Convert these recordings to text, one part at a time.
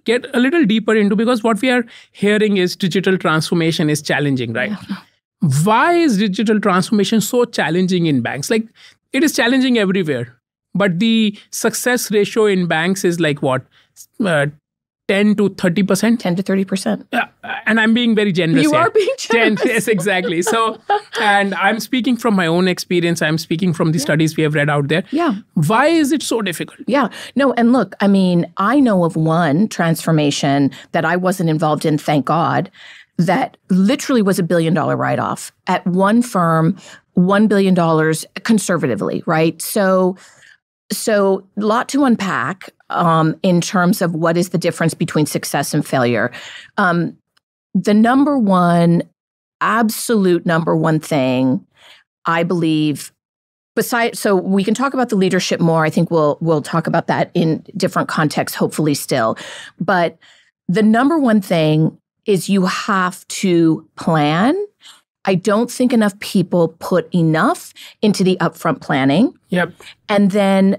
get a little deeper into, because what we are hearing is digital transformation is challenging, right? Yeah. Why is digital transformation so challenging in banks? Like, it is challenging everywhere, but the success ratio in banks is like what? 10 to 30%? 10 to 30%. And I'm being very generous. You are being generous. 10, yes, exactly. So, and I'm speaking from my own experience. I'm speaking from the studies we have read out there. Yeah. Why is it so difficult? Yeah. No, and look, I mean, I know of one transformation that I wasn't involved in, thank God, that literally was $1 billion write-off at one firm, $1 billion conservatively, right? So a lot to unpack in terms of what is the difference between success and failure. The absolute number one thing, I believe, so we can talk about the leadership more. I think we'll talk about that in different contexts, hopefully still. But the number one thing is you have to plan. I don't think enough people put enough into the upfront planning. Yep. And then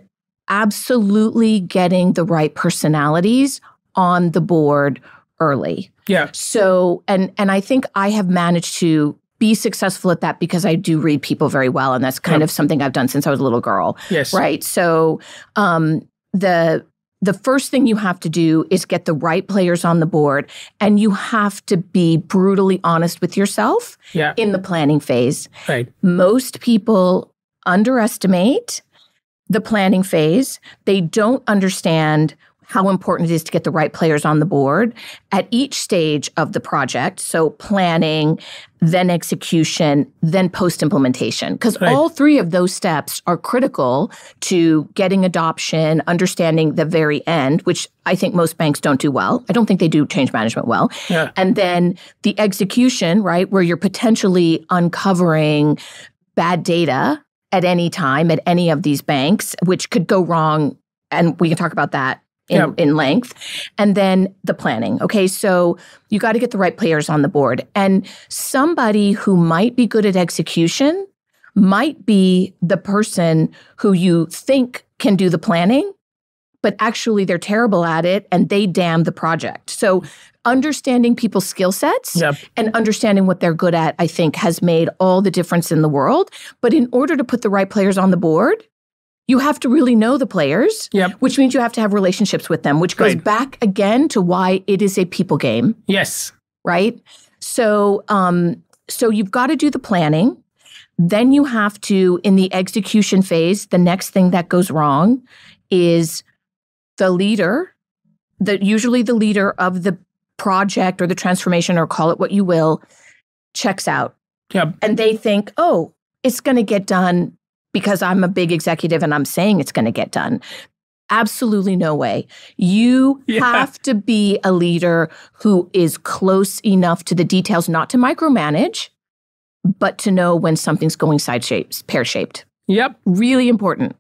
absolutely getting the right personalities on the board early. Yeah. So, and I think I have managed to be successful at that because I do read people very well. And that's kind of something I've done since I was a little girl. Yes. Right. So, the first thing you have to do is get the right players on the board, and you have to be brutally honest with yourself in the planning phase. Right. Most people underestimate the planning phase. They don't understand how important it is to get the right players on the board at each stage of the project. So planning, then execution, then post-implementation. Because all three of those steps are critical to getting adoption, understanding the very end, which I think most banks don't do well. I don't think they do change management well. Yeah. And then the execution, right, where you're potentially uncovering bad data at any time at any of these banks, which could go wrong. And we can talk about that in length. And then the planning. Okay, so you got to get the right players on the board. And somebody who might be good at execution might be the person who you think can do the planning, but actually they're terrible at it and they damn the project. So understanding people's skill sets and understanding what they're good at, I think, has made all the difference in the world. But in order to put the right players on the board, you have to really know the players, which means you have to have relationships with them, which goes back again to why it is a people game. Yes. Right? So you've got to do the planning. Then you have to, in the execution phase, the next thing that goes wrong is the leader, usually the leader of the project or the transformation, or call it what you will, checks out. Yep. And they think, oh, it's going to get done because I'm a big executive and I'm saying it's going to get done. Absolutely no way. You have to be a leader who is close enough to the details, not to micromanage, but to know when something's going pear-shaped. Yep. Really important.